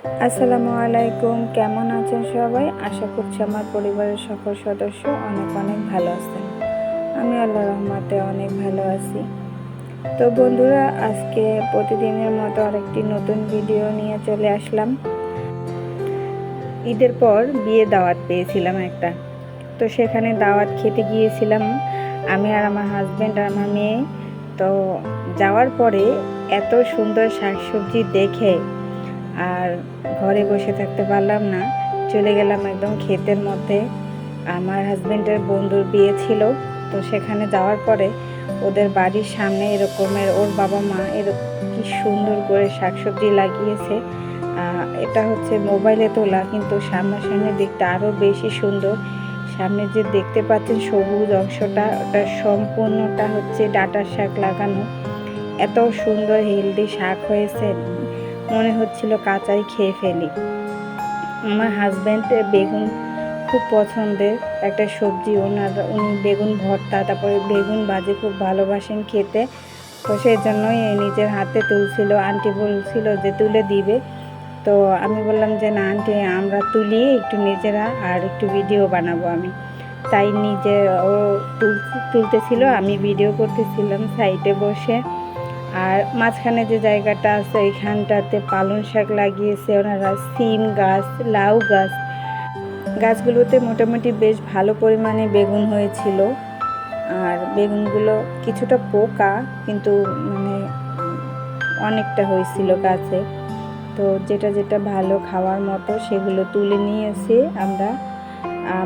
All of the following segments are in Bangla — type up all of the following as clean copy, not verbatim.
আসসালামু আলাইকুম, কেমন আছেন সবাই? আশা করছি আমার পরিবারের সকল সদস্য অনেক অনেক ভালো আছেন। আমি আল্লাহর রহমতে অনেক ভালো আছি। তো বন্ধুরা, আজকে প্রতিদিনের মতো আরেকটি নতুন ভিডিও নিয়ে চলে আসলাম। ঈদের পর বিয়ে দাওয়াত পেয়েছিলাম একটা, তো সেখানে দাওয়াত খেতে গিয়েছিলাম আমি আর আমার হাজব্যান্ড আর আমার মেয়ে। তো যাওয়ার পরে এত সুন্দর শাকসবজি দেখে আর ঘরে বসে থাকতে পারলাম না, চলে গেলাম একদম ক্ষেতের মধ্যে। আমার হাজব্যান্ডের বন্ধুর বিয়ে ছিল, তো সেখানে যাওয়ার পরে ওদের বাড়ির সামনে এরকমের ওর বাবা মা এরকম কি সুন্দর করে শাকসবজি লাগিয়েছে। এটা হচ্ছে মোবাইলে তোলা, কিন্তু সামনাসামনি দেখতে আরও বেশি সুন্দর। সামনে যে দেখতে পাচ্ছেন সবুজ অংশটা, ওটা সম্পূর্ণটা হচ্ছে ডাঁটার শাক লাগানো। এত সুন্দর হেলদি শাক হয়েছে, মনে হচ্ছিল কাঁচাই খেয়ে ফেলি। আমার হাজব্যান্ড বেগুন খুব পছন্দের একটা সবজি, উনি বেগুন ভর্তা তারপরে বেগুন ভাজি খুব ভালোবাসেন খেতে। তো সেই জন্যই নিজের হাতে তুলছিল, আন্টি বলছিল যে তুলে দিবে। তো আমি বললাম যে না আন্টি, আমরা তুলি একটু নিজেরা, আর একটু ভিডিও বানাবো আমি। তাই নিজে ও তুলতেছিল, আমি ভিডিও করতেছিলাম সাইডে বসে। আর মাঝখানে যে জায়গাটা আছে ওইখানটাতে পালং শাক লাগিয়েছে ওনারা, সিম গাছ, লাউ গাছ। গাছগুলোতে মোটামুটি বেশ ভালো পরিমাণে বেগুন হয়েছিল। আর বেগুনগুলো কিছুটা পোকা, কিন্তু মানে অনেকটা হয়েছিল গাছে। তো যেটা যেটা ভালো খাওয়ার মতো সেগুলো তুলে নিয়ে এসে আমরা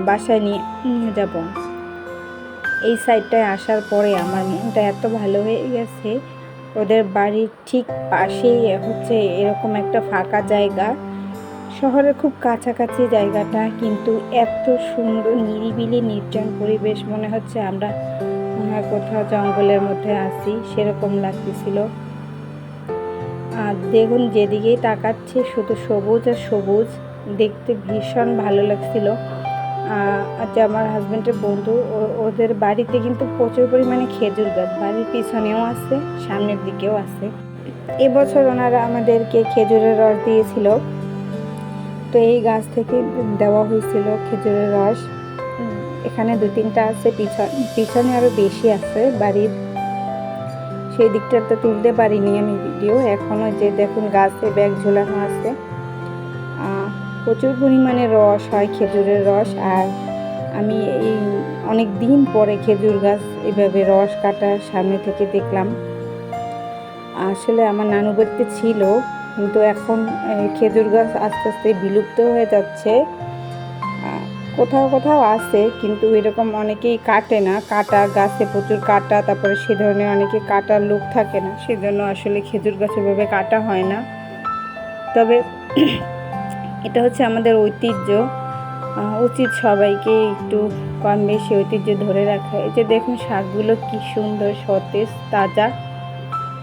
বাসায় নিয়ে যাব। এই সাইডটায় আসার পরে আমার মনটা এত ভালো হয়ে গেছে। ওদের বাড়ির ঠিক পাশেই হচ্ছে এরকম একটা ফাঁকা জায়গা, শহরের খুব কাছাকাছি জায়গাটা, কিন্তু এত সুন্দর নিরিবিলি নির্জন পরিবেশ, মনে হচ্ছে আমরা কোথাও জঙ্গলের মধ্যে আছি সেরকম লাগতেছিল। আর দেখুন যেদিকেই তাকাচ্ছে শুধু সবুজ আর সবুজ, দেখতে ভীষণ ভালো লাগছিল। যে আমার হাজব্যান্ডের বন্ধু, ওদের বাড়িতে কিন্তু প্রচুর পরিমাণে খেজুর গাছ, বাড়ির পিছনেও আছে সামনের দিকেও আছে। এবছর ওনারা আমাদেরকে খেজুরের রস দিয়েছিল, তো এই গাছ থেকে দেওয়া হয়েছিল খেজুরের রস। এখানে 2-3টা আছে, পিছনে আরও বেশি আছে বাড়ির। সেই দিকটা তো তুলতে পারিনি আমি ভিডিও। এখনও যে দেখুন গাছে ব্যাগ ঝোলানো আছে, প্রচুর পরিমাণে রস হয় খেজুরের রস। আর আমি এই অনেক দিন পরে খেজুর গাছ এভাবে রস কাটার সামনে থেকে দেখলাম। আসলে আমার নানু বাড়িতে ছিল, কিন্তু এখন খেজুর গাছ আস্তে আস্তে বিলুপ্ত হয়ে যাচ্ছে। কোথাও কোথাও আছে, কিন্তু এরকম অনেকেই কাটে না, কাটা গাছে প্রচুর কাটা, তারপরে সে ধরনের অনেকে কাটার লোক থাকে না, সেজন্য আসলে খেজুর গাছ এভাবে কাটা হয় না। তবে এটা হচ্ছে আমাদের ঐতিহ্য, উচিত সবাইকে একটু কম বেশি ঐতিহ্য ধরে রাখা। এই যে দেখুন শাকগুলো কি সুন্দর সতেজ তাজা,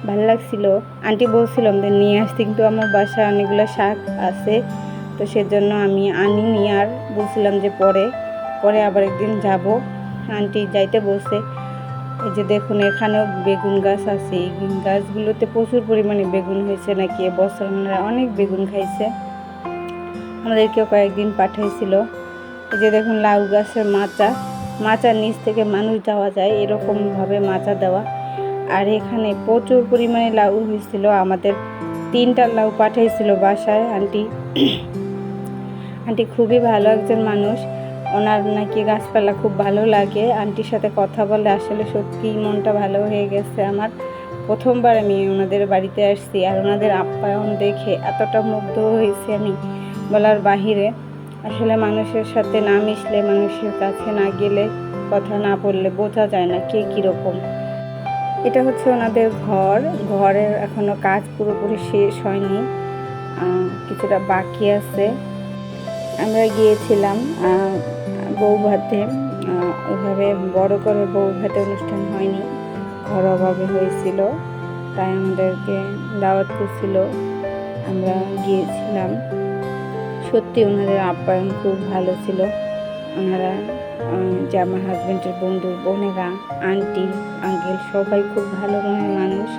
ভালো লাগছিল। আন্টি বলছিল আমাদের নিয়ে আসতে, কিন্তু আমার বাসায় অনেকগুলো শাক আছে, তো সেজন্য আমি আনিনি। আর বলছিলাম যে পরে আবার একদিন যাব, আন্টি যাইতে বলছে। এই যে দেখুন এখানেও বেগুন গাছ আছে, এই গাছগুলোতে প্রচুর পরিমাণে বেগুন হয়েছে নাকি এবছর, ওনারা অনেক বেগুন খাইছে, আমাদেরকেও কয়েকদিন পাঠাইছিল। এই যে দেখুন লাউ গাছের মাচার নিচ থেকে মানুষ যাওয়া যায় এরকমভাবে মাচা দেওয়া। আর এখানে প্রচুর পরিমাণে লাউ হয়েছিল, আমাদের 3টা লাউ পাঠাইছিল বাসায় আন্টি খুবই ভালো একজন মানুষ, ওনার নাকি গাছপালা খুব ভালো লাগে। আন্টির সাথে কথা বলে আসলে সত্যি মনটা ভালো হয়ে গেছে আমার। প্রথমবার আমি ওনাদের বাড়িতে আসছি, আর ওনাদের আপ্যায়ন দেখে এতটা মুগ্ধ হয়েছি আমি বলার বাহিরে। আসলে মানুষের সাথে না মিশলে, মানুষের কাছে না গেলে, কথা না বললে বোঝা যায় না কে কীরকম। এটা হচ্ছে ওনাদের ঘরের এখনও কাজ পুরোপুরি শেষ হয়নি, কিছুটা বাকি আছে। আমরা গিয়েছিলাম বৌভাতে, ওইভাবে বড় করে বৌভাতে অনুষ্ঠান হয়নি, ঘরোয়াভাবে হয়েছিল, তাই আমাদেরকে দাওয়াত করছিল, আমরা গিয়েছিলাম। সত্যি ওনাদের আপ্যায়ন খুব ভালো ছিল। ওনারা যে আমার হাজব্যান্ডের বন্ধু, বোনেরা, আন্টি, আঙ্কেল সবাই খুব ভালো মনের মানুষ।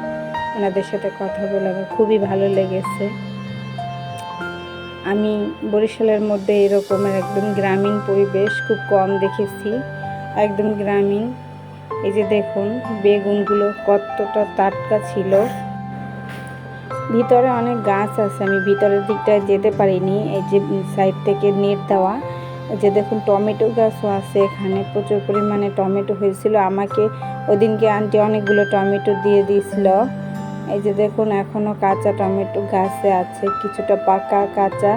ওনাদের সাথে কথা বলে আমার খুবই ভালো লেগেছে। আমি বরিশালের মধ্যে এরকমের একদম গ্রামীণ পরিবেশ খুব কম দেখেছি, একদম গ্রামীণ। এই যে দেখুন বেগুনগুলো কতটা টাটকা ছিল। ভিতরে অনেক গাছ আছে, আমি ভিতরের দিকটায় যেতে পারিনি, এই যে সাইড থেকে নেট দেওয়া। এই যে দেখুন টমেটো গাছও আছে এখানে, প্রচুর পরিমাণে টমেটো হয়েছিল। আমাকে ওদিনকে আন্টি অনেকগুলো টমেটো দিয়ে দিয়েছিল। এই যে দেখুন এখনও কাঁচা টমেটো গাছে আছে, কিছুটা পাকা কাঁচা,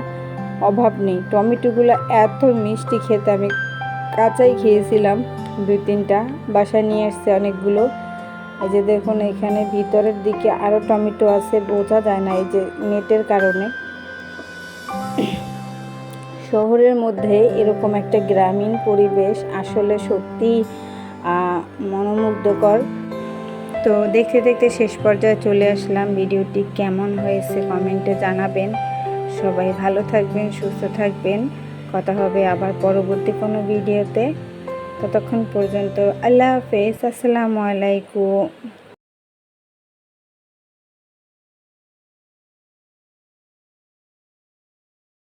অভাব নেই। টমেটোগুলো এত মিষ্টি খেতে, আমি কাঁচাই খেয়েছিলাম 2-3টা, বাসায় নিয়ে আসছে অনেকগুলো। এই যে দেখুন এখানে ভিতরের দিকে আরও টমেটো আছে, বোঝা যায় না এই যে নেটের কারণে। শহরের মধ্যে এরকম একটা গ্রামীণ পরিবেশ আসলে সত্যি মনোমুগ্ধকর। তো দেখতে দেখতে শেষ পর্যায়ে চলে আসলাম। ভিডিওটি কেমন হয়েছে কমেন্টে জানাবেন। সবাই ভালো থাকবেন, সুস্থ থাকবেন। কথা হবে আবার পরবর্তী কোনো ভিডিওতে। ততক্ষণ পর্যন্ত আল্লাহ হাফেজ, আসসালামু আলাইকুম।